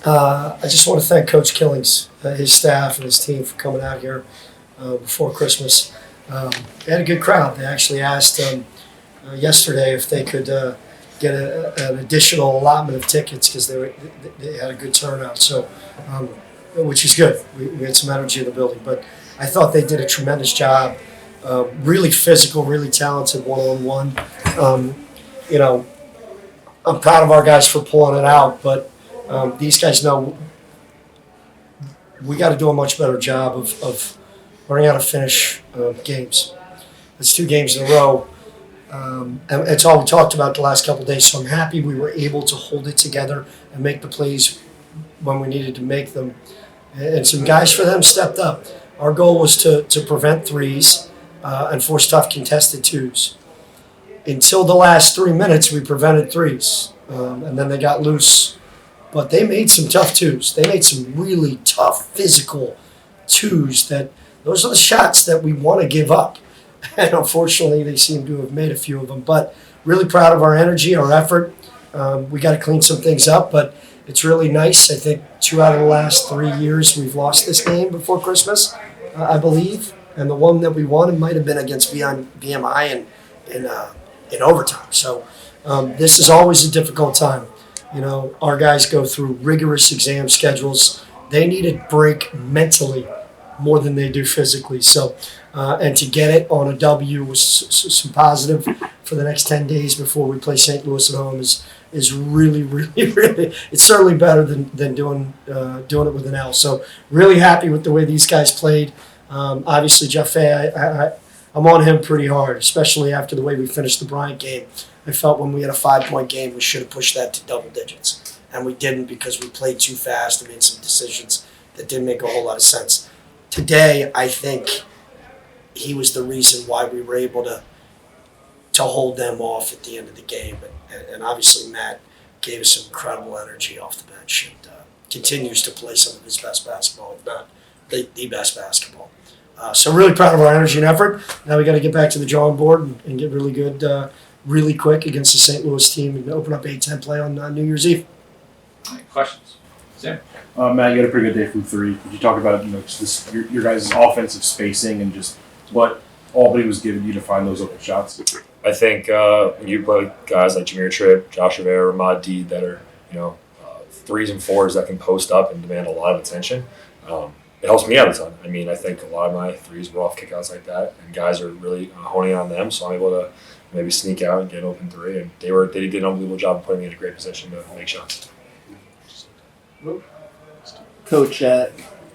I just want to thank Coach Killings, his staff, and his team for coming out here before Christmas. They had a good crowd. They actually asked yesterday if they could get an additional allotment of tickets because they had a good turnout. So, which is good. We had some energy in the building, but I thought they did a tremendous job. Really physical, really talented one-on-one. I'm proud of our guys for pulling it out, but these guys know we got to do a much better job of learning how to finish games. It's 2 games in a row, and it's all we talked about the last couple of days. So I'm happy we were able to hold it together and make the plays when we needed to make them. And some guys for them stepped up. Our goal was to prevent threes and force tough contested twos. Until the last 3 minutes, we prevented threes, and then they got loose. But they made some tough twos. They made some really tough physical twos. Those are the shots that we want to give up. And unfortunately, they seem to have made a few of them. But really proud of our energy, our effort. We got to clean some things up, but it's really nice. I think 2 out of the last 3 years we've lost this game before Christmas, I believe. And the one that we won, it might have been against VMI in overtime. So this is always a difficult time. Our guys go through rigorous exam schedules. They need a break mentally more than they do physically. So, and to get it on a W with some positive for the next 10 days before we play St. Louis at home is really, really, really. It's certainly better than doing it with an L. So, really happy with the way these guys played. Obviously, Japhet, I'm on him pretty hard, especially after the way we finished the Bryant game. I felt when we had a 5-point game, we should have pushed that to double digits. And we didn't because we played too fast and made some decisions that didn't make a whole lot of sense. Today, I think he was the reason why we were able to hold them off at the end of the game. And obviously, Matt gave us some incredible energy off the bench and continues to play some of his best basketball, if not the best basketball. So really proud of our energy and effort. Now we got to get back to the drawing board and get really good really quick against the St. Louis team and open up A-10 play on New Year's Eve. All right, questions? Sam? Matt, you had a pretty good day from 3. Could you talk about just your guys' offensive spacing and just what Albany was giving you to find those open shots? I think when you play guys like Jameer Tripp, Josh Rivera, Ramad Deed that are 3s and 4s that can post up and demand a lot of attention, it helps me out a ton. I mean, I think a lot of my 3s were off kickouts like that, and guys are really honing on them, so I'm able to maybe sneak out and get an open 3, and they did an unbelievable job of putting me in a great position to make shots. Coach,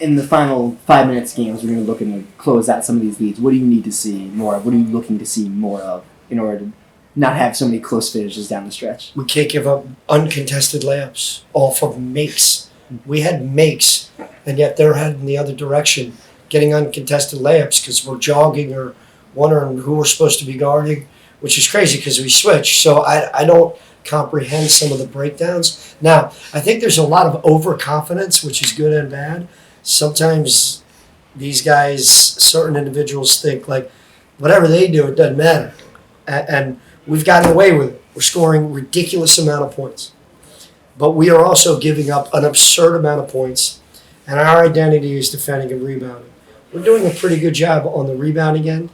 in the final 5 minutes games, we're going to look to close out some of these leads. What do you need to see more of? What are you looking to see more of in order to not have so many close finishes down the stretch? We can't give up uncontested layups off of makes. We had makes, and yet they're heading the other direction, getting uncontested layups because we're jogging or wondering who we're supposed to be guarding, which is crazy because we switch. So I don't comprehend some of the breakdowns. Now, I think there's a lot of overconfidence, which is good and bad. Sometimes these guys, certain individuals think like whatever they do, it doesn't matter. And we've gotten away with it. We're scoring ridiculous amount of points. But we are also giving up an absurd amount of points, and our identity is defending and rebounding. We're doing a pretty good job on the rebounding end,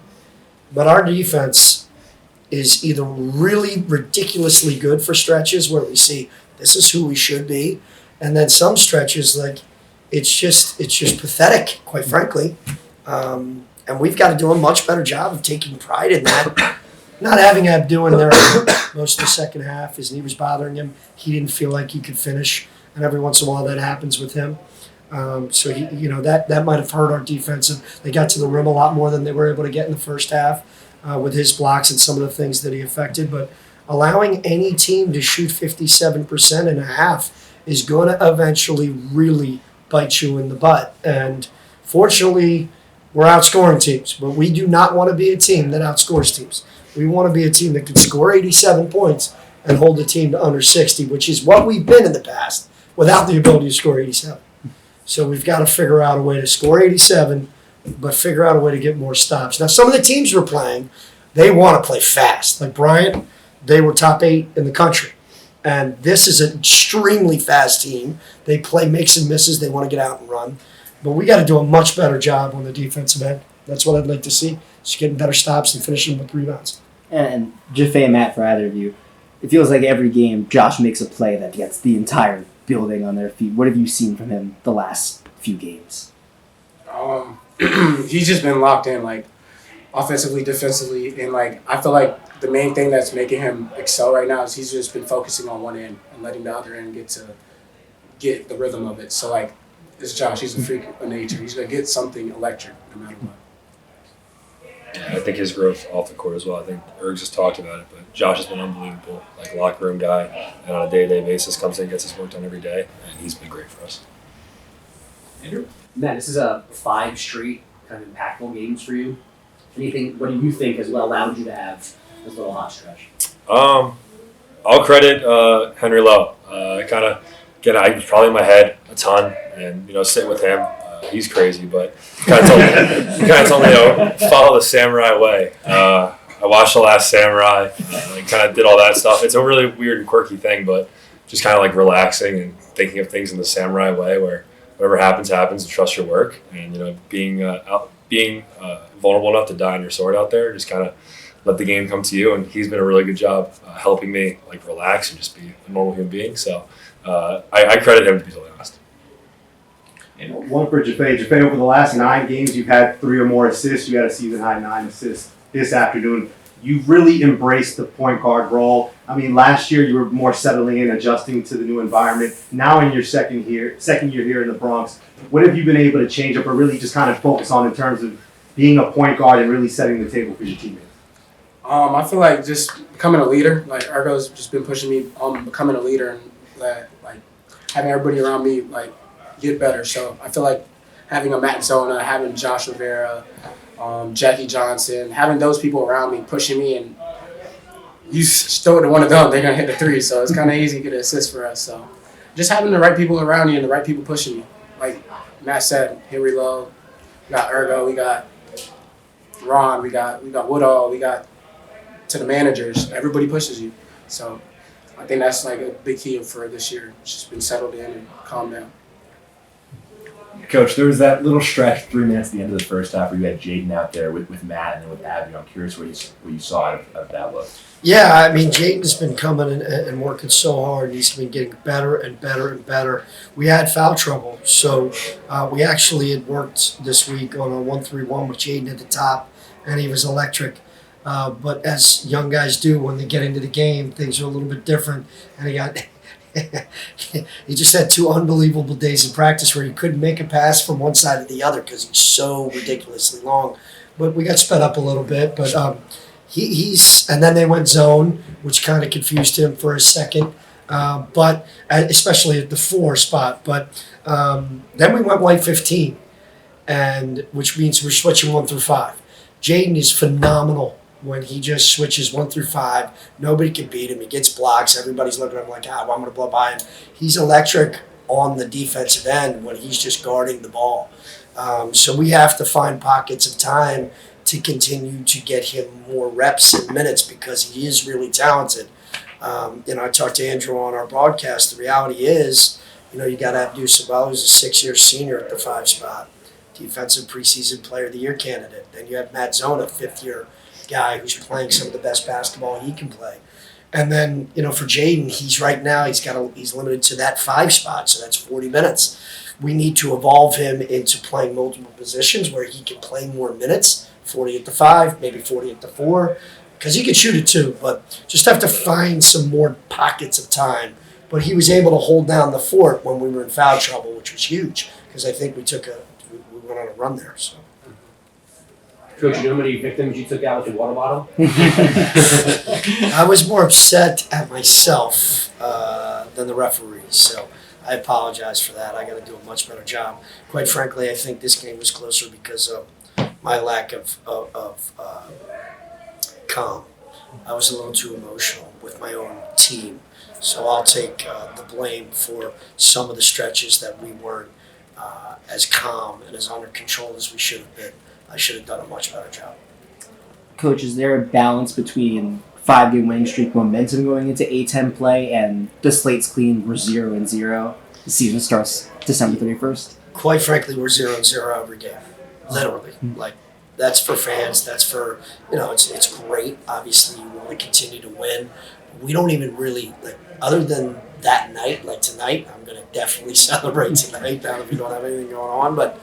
but our defense is either really ridiculously good for stretches where we see this is who we should be, and then some stretches like it's just pathetic, quite frankly. And we've got to do a much better job of taking pride in that. Not having Abdu in there most of the second half, his knee was bothering him. He didn't feel like he could finish, and every once in a while that happens with him. So he, that might have hurt our defensive. They got to the rim a lot more than they were able to get in the first half with his blocks and some of the things that he affected. But allowing any team to shoot 57% in a half is going to eventually really bite you in the butt. And fortunately, we're outscoring teams, but we do not want to be a team that outscores teams. We want to be a team that can score 87 points and hold the team to under 60, which is what we've been in the past without the ability to score 87. So we've got to figure out a way to score 87, but figure out a way to get more stops. Now, some of the teams we're playing, they want to play fast. Like Bryant, they were top 8 in the country. And this is an extremely fast team. They play makes and misses. They want to get out and run. But we got to do a much better job on the defensive end. That's what I'd like to see. Just getting better stops and finishing with rebounds. And Japhet and Matt, for either of you, it feels like every game Josh makes a play that gets the entire building on their feet. What have you seen from him the last few games? He's just been locked in, like, offensively, defensively, and, like, I feel like the main thing that's making him excel right now is he's just been focusing on one end and letting the other end get the rhythm of it. So, like, it's Josh. He's a freak of nature. He's going to get something electric no matter what. Yeah, I think his growth off the court as well. I think Ergs just talked about it, but Josh has been unbelievable, like locker room guy, and on a day-to-day basis comes in, gets his work done every day, and he's been great for us. Andrew? Matt, this is a 5 straight kind of impactful games for you. What do you think has allowed you to have this little hot stretch? I'll credit Henry Lowe. I was probably in my head a ton, and sitting with him, he's crazy, but he kind of told me, follow the samurai way. I watched The Last Samurai, and kind of did all that stuff. It's a really weird and quirky thing, but just kind of like relaxing and thinking of things in the samurai way, where whatever happens, and trust your work, and being vulnerable enough to die on your sword out there, just kind of let the game come to you. And he's been a really good job helping me like relax and just be a normal human being. So I credit him, to be totally honest. One for Japhet. Japhet, over the last 9 games, you've had 3 or more assists. You had a season-high 9 assists this afternoon. You've really embraced the point guard role. I mean, last year you were more settling in, adjusting to the new environment. Now in your second year here in the Bronx, what have you been able to change up or really just kind of focus on in terms of being a point guard and really setting the table for your teammates? I feel like just becoming a leader. Like, Urgo's just been pushing me on becoming a leader and like having everybody around me like get better. So I feel like having a Matt Zona, having Josh Rivera, Jackie Johnson, having those people around me pushing me, and you throw it to one of them, they're gonna hit the 3. So it's kind of easy to get an assist for us. So just having the right people around you and the right people pushing you. Like Matt said, Henry Lowe, we got Urgo, we got Ron, we got Woodall, we got to the managers. Everybody pushes you. So I think that's like a big key for this year. It's just been settled in and calmed down. Coach, there was that little stretch, 3 minutes at the end of the first half, where you had Jaden out there with Matt and then with Abby. I'm curious what you saw out of that look. Yeah, I mean, Jaden's been coming and working so hard. He's been getting better and better and better. We had foul trouble, so we actually had worked this week on a 1-3-1 with Jaden at the top, and he was electric. But as young guys do, when they get into the game, things are a little bit different. And he just had 2 unbelievable days of practice where he couldn't make a pass from one side to the other because he's so ridiculously long. But we got sped up a little bit. But and then they went zone, which kind of confused him for a second. But especially at the 4 spot. But then we went white 15, and which means we're switching 1 through 5. Jaden is phenomenal when he just switches 1 through 5. Nobody can beat him. He gets blocks. Everybody's looking at him like, well, I'm going to blow by him. He's electric on the defensive end when he's just guarding the ball. So we have to find pockets of time to continue to get him more reps and minutes because he is really talented. I talked to Andrew on our broadcast. The reality is, you got Abdul Sabal, who's a 6-year senior at the 5 spot, defensive preseason player of the year candidate. Then you have Matt Zona, 5th-year guy who's playing some of the best basketball he can play. And then, for Jaden, he's limited to that 5 spot, so that's 40 minutes. We need to evolve him into playing multiple positions where he can play more minutes, 40 at the 5, maybe 40 at the 4, because he can shoot it too, but just have to find some more pockets of time. But he was able to hold down the fort when we were in foul trouble, which was huge, because I think we went on a run there. So. Coach, you know how many victims you took out with your water bottle? I was more upset at myself than the referees, so I apologize for that. I got to do a much better job. Quite frankly, I think this game was closer because of my lack of calm. I was a little too emotional with my own team, so I'll take the blame for some of the stretches that we weren't as calm and as under control as we should have been. I should have done a much better job. Coach, is there a balance between 5-game winning streak momentum going into A10 play, and the slate's clean. We're 0-0. The season starts December 31st. Quite frankly, we're 0-0 every game, literally. Like, that's for fans. That's for, it's great. Obviously, you want to continue to win. We don't even really, like, other than that night, like tonight, I'm going to definitely celebrate tonight, now that we don't have anything going on. But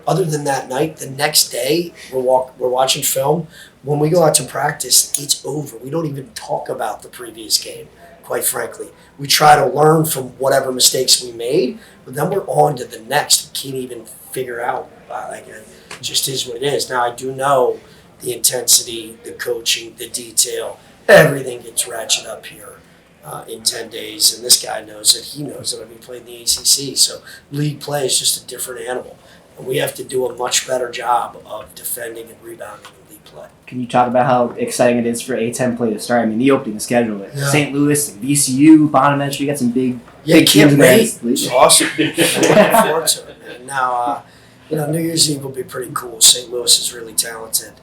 other than that night, the next day, we're watching film. When we go out to practice, it's over. We don't even talk about the previous game, quite frankly. We try to learn from whatever mistakes we made, but then we're on to the next. We can't even figure out. It just is what it is. Now, I do know the intensity, the coaching, the detail, everything gets ratcheted up here in 10 days, and this guy knows it. He knows it. I mean, he played in the ACC, so league play is just a different animal. And we have to do a much better job of defending and rebounding in league play. Can you talk about how exciting it is for A10 play to start? I mean, the opening schedule, Yeah. St. Louis, VCU, Bonaventure, you got some big Yeah, big can't teams in there. wait. It's awesome. I'm looking forward to it, man. Now, New Year's Eve will be pretty cool. St. Louis is really talented.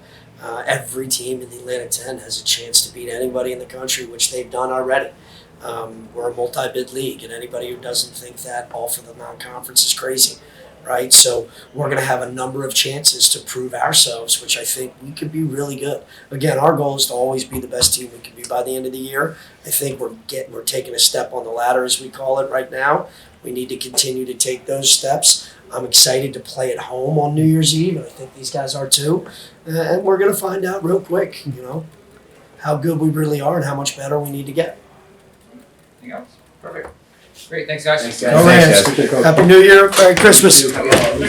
Every team in the Atlantic 10 has a chance to beat anybody in the country, which they've done already. We're a multi-bid league, and anybody who doesn't think that off of the non-conference is crazy, right? So we're going to have a number of chances to prove ourselves, which I think we could be really good. Again, our goal is to always be the best team we can be by the end of the year. I think we're taking a step on the ladder, as we call it right now. We need to continue to take those steps. I'm excited to play at home on New Year's Eve, and I think these guys are too. And we're going to find out real quick, how good we really are and how much better we need to get. Anything else? Perfect. Great, thanks guys. Thanks, Go guys. Rams. Happy New Year. Merry Christmas.